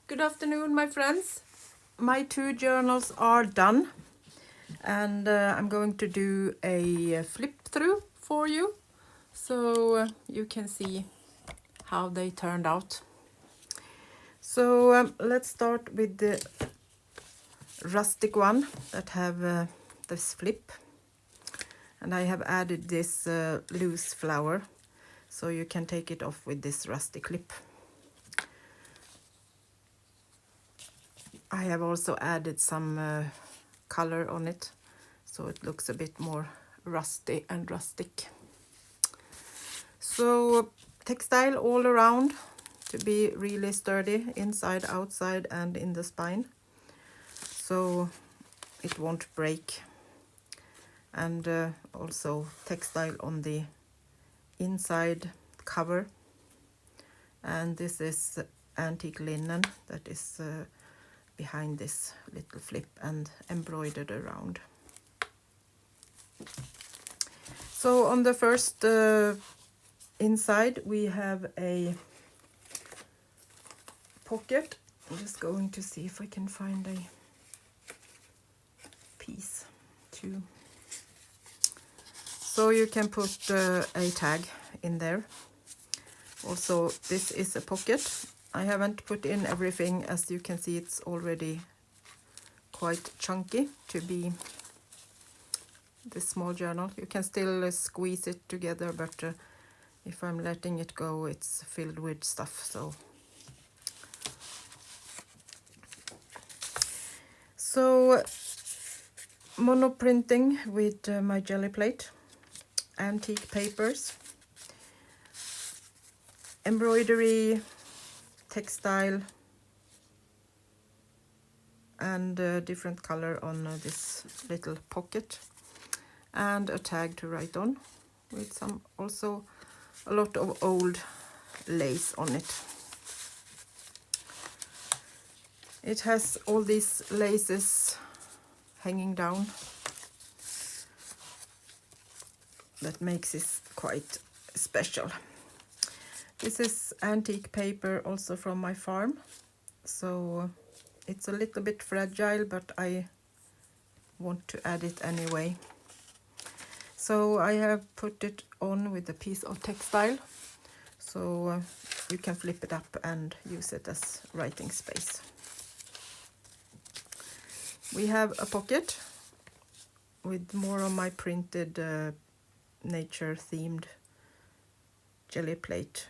Good afternoon, my friends. My 2 journals are done, and I'm going to do a flip through for you, so you can see how they turned out. So let's start with the rustic one that have this flip, and I have added this loose flower, so you can take it off with this rustic clip. I have also added some color on it, so it looks a bit more rusty and rustic. So textile all around to be really sturdy, inside, outside, and in the spine, so it won't break. And also textile on the inside cover, and this is antique linen that is behind this little flip and embroidered around. So on the first inside we have a pocket. I'm just going to see if I can find a piece too. So you can put a tag in there. Also, this is a pocket. I haven't put in everything. As you can see, it's already quite chunky to be this small journal. You can still squeeze it together, but if I'm letting it go, it's filled with stuff. So monoprinting with my jelly plate, antique papers, embroidery, textile, and different color on this little pocket, and a tag to write on, with some also a lot of old lace on it. It has all these laces hanging down that makes it quite special. This is antique paper also from my farm, so it's a little bit fragile, but I want to add it anyway. So I have put it on with a piece of textile, so you can flip it up and use it as writing space. We have a pocket with more of my printed nature themed jelly plate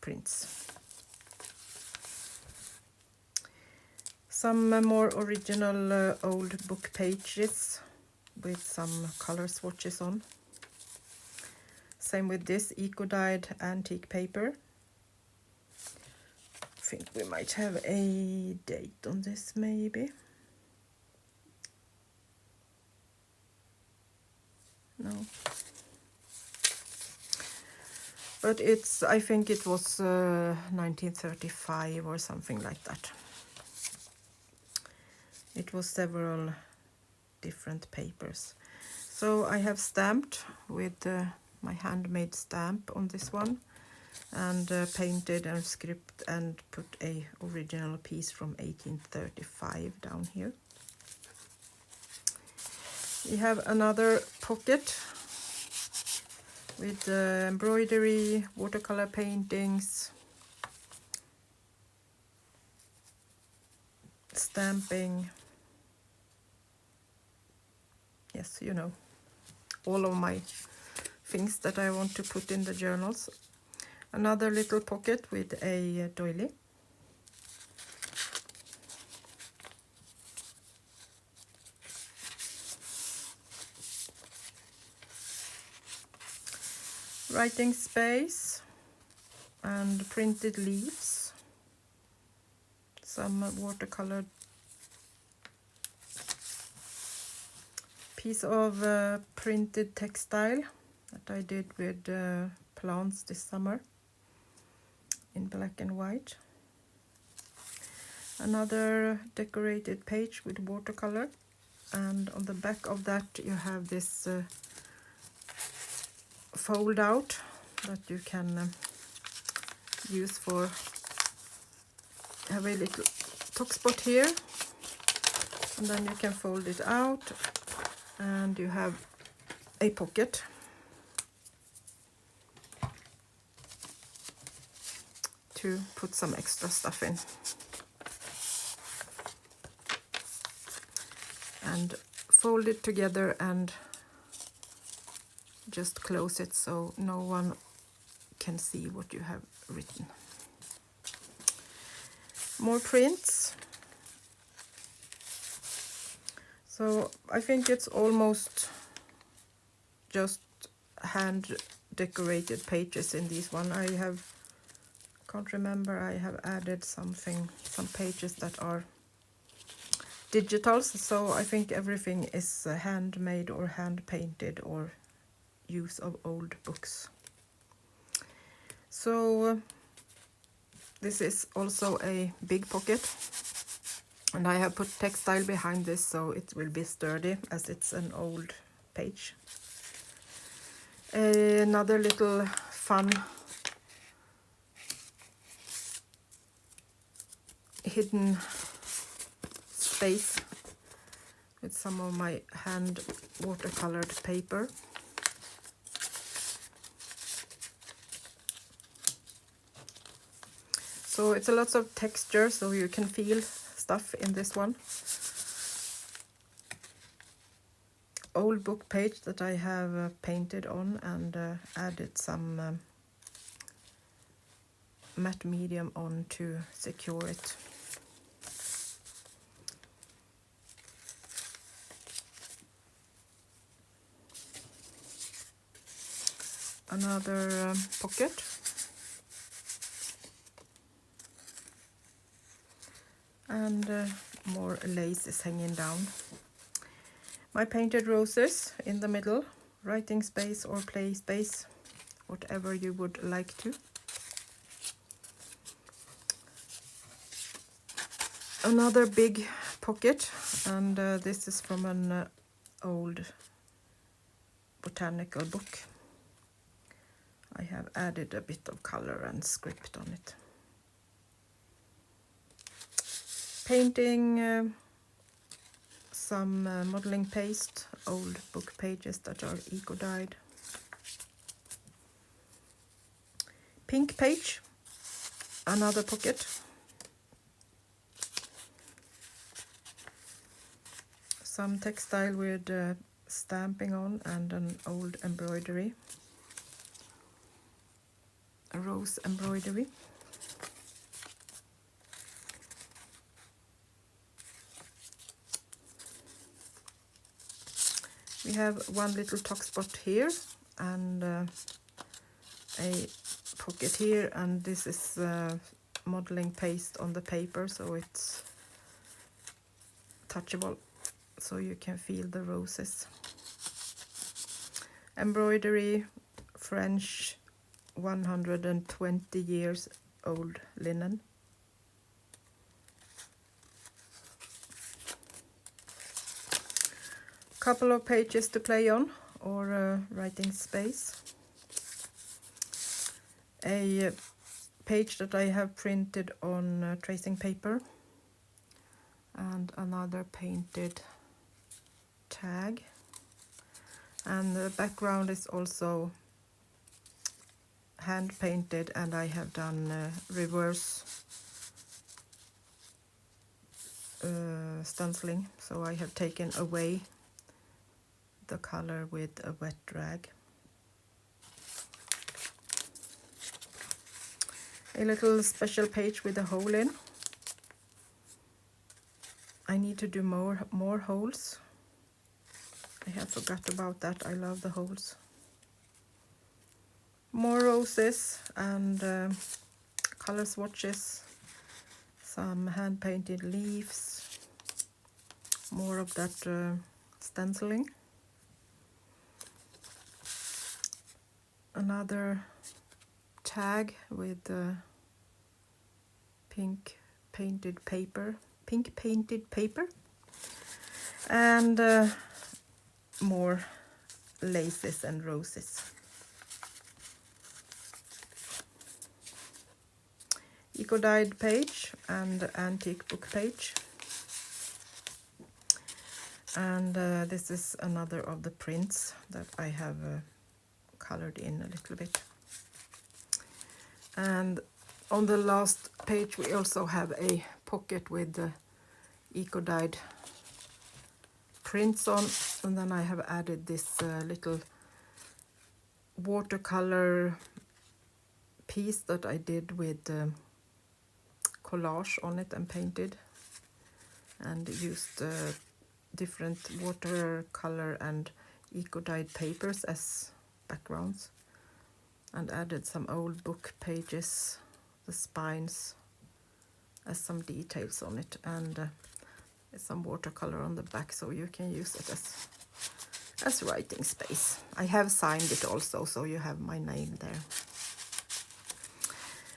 prints. Some more original old book pages with some color swatches on. Same with this eco-dyed antique paper. I think we might have a date on this, maybe. No. But it's, I think it was 1935 or something like that. It was several different papers. So I have stamped with my handmade stamp on this one, and painted and script and put a original piece from 1835 down here. We have another pocket with embroidery, watercolor paintings, stamping. Yes, you know, all of my things that I want to put in the journals. Another little pocket with a doily. Writing space and printed leaves. Some watercolored piece of printed textile that I did with plants this summer in black and white. Another decorated page with watercolor, and on the back of that you have this fold out that you can use for have a little tuck spot here, and then you can fold it out and you have a pocket. To put some extra stuff in. And fold it together and just close it so no one can see what you have written. More prints. So I think it's almost just hand decorated pages in this one. I can't remember, I have added some pages that are digitals, so I think everything is handmade or hand painted or use of old books. So this is also a big pocket, and I have put textile behind this so it will be sturdy as it's an old page. Another little fun hidden space with some of my hand watercolored paper. So it's a lot of texture, so you can feel stuff in this one. Old book page that I have painted on and added some matte medium on to secure it. Another pocket. And more lace is hanging down. My painted roses in the middle, writing space or play space, whatever you would like to. Another big pocket, and this is from an old botanical book. I have added a bit of color and script on it. Painting some modeling paste, old book pages that are eco-dyed. Pink page, another pocket. Some textile with stamping on and an old embroidery. A rose embroidery. We have one little tuck spot here and a pocket here, and this is modeling paste on the paper, so it's touchable, so you can feel the roses. Embroidery, French, 120 years old linen. Couple of pages to play on, or writing space. A page that I have printed on tracing paper, and another painted tag, and the background is also hand painted, and I have done reverse stenciling, so I have taken away the color with a wet rag. A little special page with a hole in. I need to do more holes. I have forgot about that. I love the holes. More roses and color swatches. Some hand painted leaves. More of that stenciling. Another tag with pink painted paper, and more laces and roses. eco-dyed page and antique book page. And this is another of the prints that I have colored in a little bit. And on the last page we also have a pocket with the eco-dyed prints on, and then I have added this little watercolor piece that I did with collage on it and painted, and used different watercolor and eco-dyed papers as backgrounds, and added some old book pages, the spines, as some details on it, and some watercolor on the back, so you can use it as writing space. I have signed it also, so you have my name there.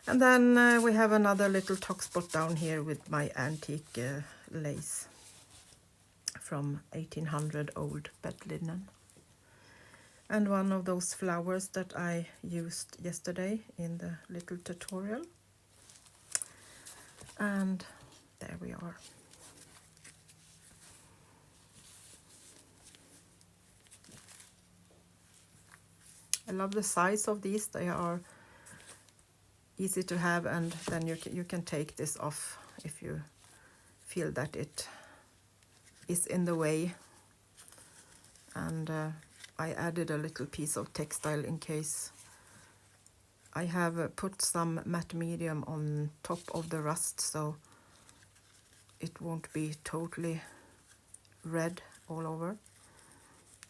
And then we have another little tuck spot down here with my antique lace from 1800 old bed linen. And one of those flowers that I used yesterday in the little tutorial. And there we are. I love the size of these. They are easy to have, and then you can take this off if you feel that it is in the way. And I added a little piece of textile in case. I have put some matte medium on top of the rust, so it won't be totally red all over.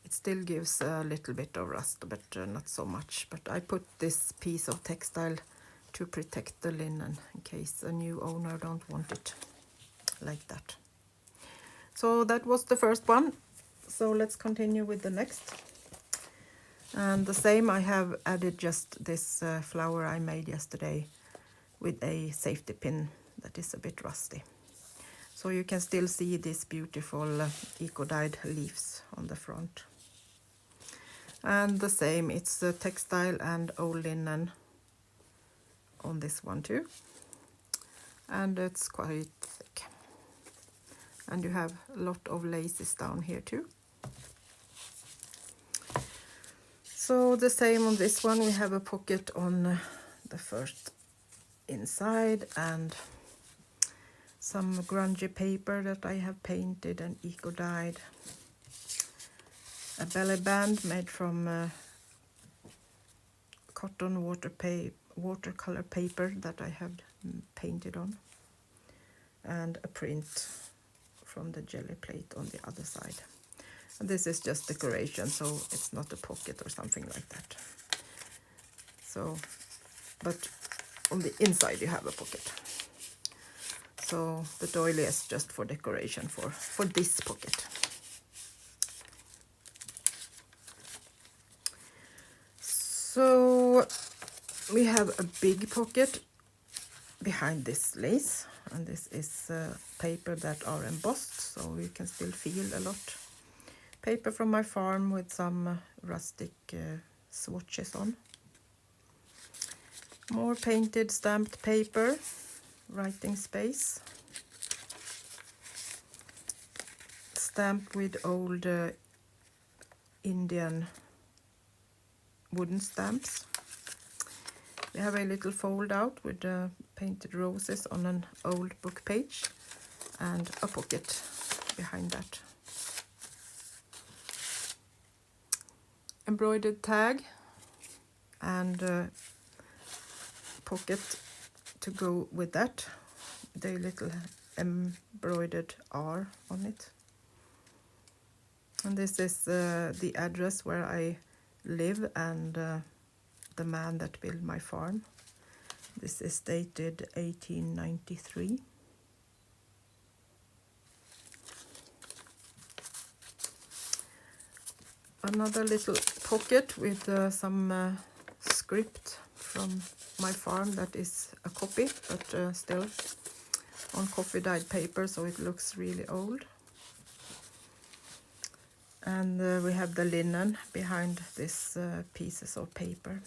It still gives a little bit of rust, but not so much. But I put this piece of textile to protect the linen in case a new owner don't want it like that. So that was the first one. So let's continue with the next. And the same, I have added just this flower I made yesterday with a safety pin that is a bit rusty. So you can still see these beautiful eco-dyed leaves on the front. And the same, it's textile and old linen on this one too. And it's quite thick. And you have a lot of laces down here too. So the same on this one, we have a pocket on the first inside, and some grungy paper that I have painted and eco-dyed. A belly band made from cotton watercolor paper that I have painted on, and a print from the jelly plate on the other side. And this is just decoration, so it's not a pocket or something like that. So, but on the inside you have a pocket. So the doily is just for decoration for this pocket. So we have a big pocket behind this lace, and this is paper that are embossed, so you can still feel a lot. Paper from my farm with some rustic swatches on. More painted stamped paper, writing space. Stamped with old Indian wooden stamps. We have a little fold out with painted roses on an old book page, and a pocket behind that. Embroidered tag and pocket to go with that. The little embroidered R on it. And this is the address where I live and the man that built my farm. This is dated 1893. Another little pocket with some script from my farm that is a copy, but still on coffee dyed paper, so it looks really old. And we have the linen behind these pieces of paper.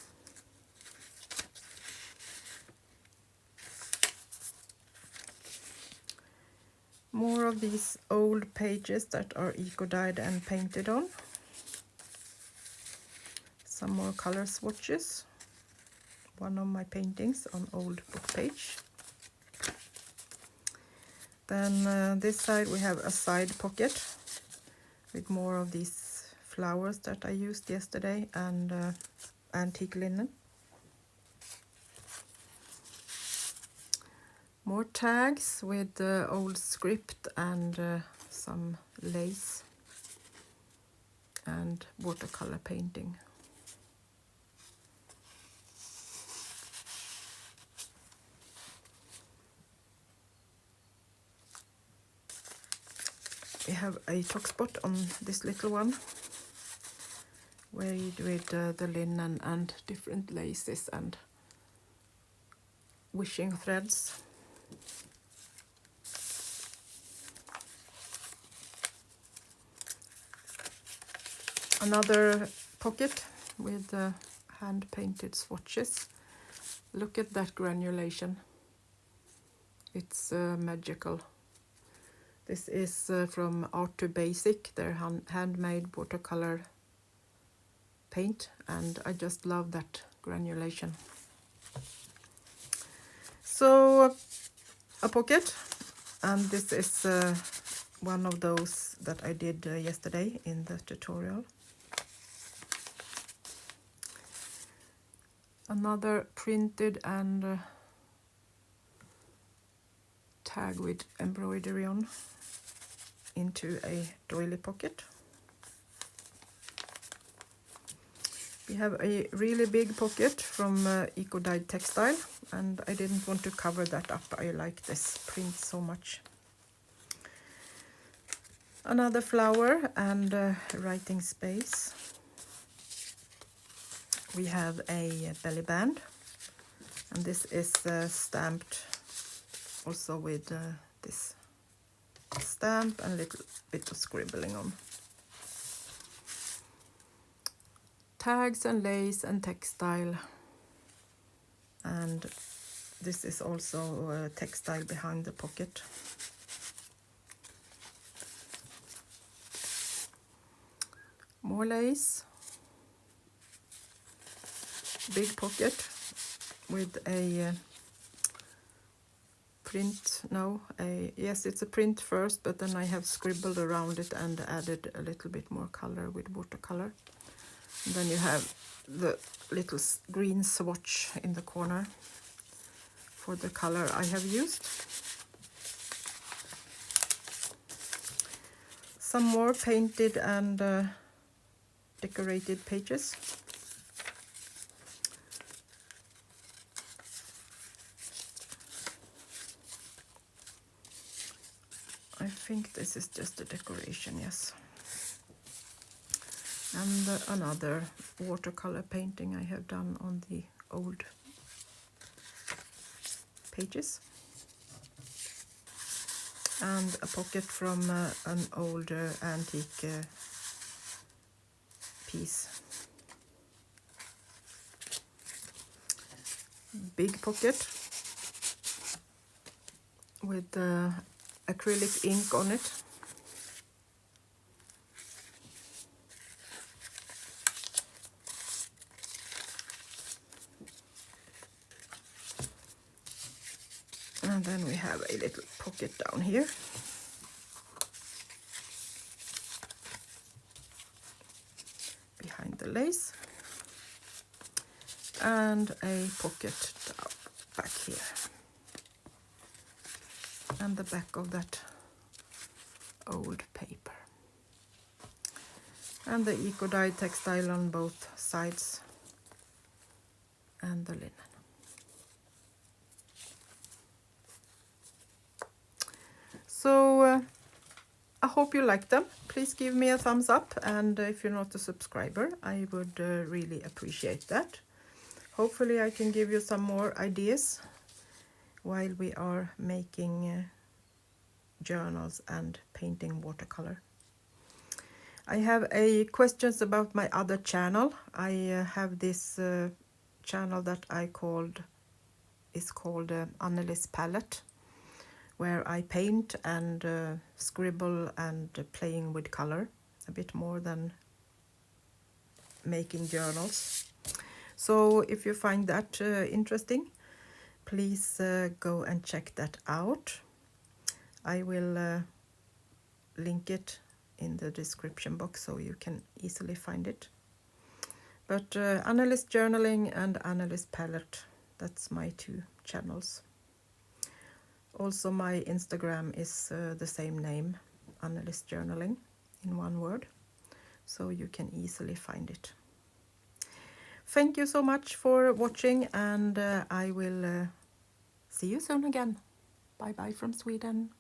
More of these old pages that are eco-dyed and painted on. Some more color swatches. One of my paintings on old book page. Then this side we have a side pocket with more of these flowers that I used yesterday and antique linen. More tags with old script and some lace and watercolor painting. We have a tuck spot on this little one, weighed with the linen and different laces and wishing threads. Another pocket with hand-painted swatches. Look at that granulation. It's magical. This is from Art to Basic, their handmade watercolor paint, and I just love that granulation. So a pocket, and this is one of those that I did yesterday in the tutorial. Another printed and tag with embroidery on into a doily pocket. We have a really big pocket from eco-dyed textile, and I didn't want to cover that up. I like this print so much. Another flower and writing space. We have a belly band, and this is stamped also with this stamp and a little bit of scribbling on. Tags and lace and textile, and this is also textile behind the pocket. More lace, big pocket with a print. Yes, it's a print first, but then I have scribbled around it and added a little bit more color with watercolor. And then you have the little green swatch in the corner for the color I have used. Some more painted and decorated pages. I think this is just a decoration, yes. And another watercolor painting I have done on the old pages. And a pocket from an old antique piece. Big pocket with acrylic ink on it. And then we have a little pocket down here. Behind the lace. And a pocket down back here. And the back of that old paper. And the eco-dyed textile on both sides. And the linen. So I hope you like them. Please give me a thumbs up, and if you're not a subscriber, I would really appreciate that. Hopefully I can give you some more ideas while we are making journals and painting watercolor. I have questions about my other channel. I have this channel that is called Annelies Palette, where I paint and scribble and playing with color a bit more than making journals. So if you find that interesting, please go and check that out. I will link it in the description box so you can easily find it. But Annelie's Journaling and Annelie's Palette, that's my 2 channels. Also my Instagram is the same name, Annelie's Journaling, in one word, so you can easily find it. Thank you so much for watching, and I will see you soon again. Bye bye from Sweden.